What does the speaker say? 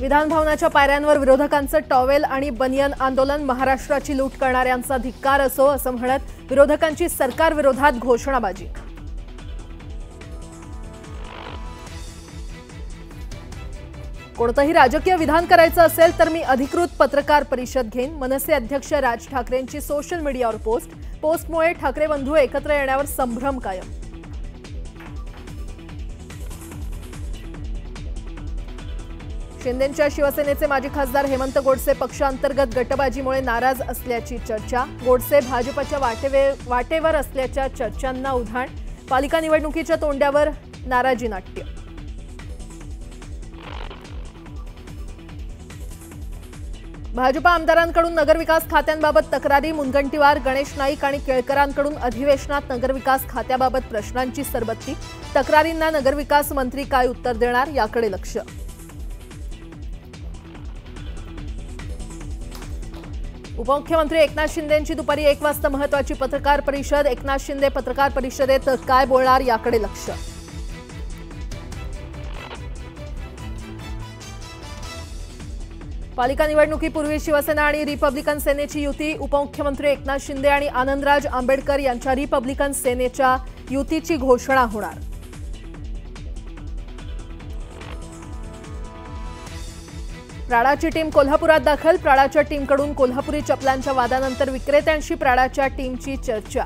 विधान भवनाच्या पायऱ्यांवर विरोधकांचं टॉवेल आणि बनियन आंदोलन। महाराष्ट्राची लूट करणाऱ्यांचा धिक्कार असो असं म्हणत विरोधकांची सरकार विरोधात घोषणाबाजी। कोणतंही राजकीय विधान करायचं असेल तर मी अधिकृत पत्रकार परिषद घेईन। मनसे अध्यक्ष राज ठाकरेंची सोशल मीडियावर पोस्टमुळे ठाकरे बंधू एकत्र येण्यावर संभ्रम कायम। शिंदेंच्या शिवसेनेचे माजी खासदार हेमंत गोडसे पक्षांतर्गत गटबाजीमुळे नाराज असल्याची चर्चा। गोडसे भाजपच्या वाटेवर असल्याच्या चर्चांना उधाण। पालिका निवडणुकीच्या तोंड्यावर नाराजी नाट्य। भाजपा आमदारांकडून नगरविकास खात्यांबाबत तक्रारी। मुनगंटीवार, गणेश नाईक आणि केळकरांकडून अधिवेशनात नगरविकास खात्याबाबत प्रश्नांची सरबत्ती। तक्रारींना नगरविकास मंत्री काय उत्तर देणार याकडे लक्ष। उपमुख्यमंत्री एकनाथ शिंदेंची दुपारी 1 वाजता महत्त्वाची पत्रकार परिषद। एकनाथ शिंदे पत्रकार परिषदेत काय बोलणार याकडे लक्ष। पालिका निवडणुकीपूर्वी शिवसेना आणि रिपब्लिकन सेनेची युती। उपमुख्यमंत्री एकनाथ शिंदे आणि आनंदराज आंबेडकर यांच्या रिपब्लिकन सेनेच्या युतीची घोषणा होणार। प्राडाची टीम कोल्हापुरात दाखल। प्राडाच्या टीमकडून कोल्हापुरी चपलांच्या वादानंतर विक्रेत्यांशी प्राडाच्या टीमची चर्चा।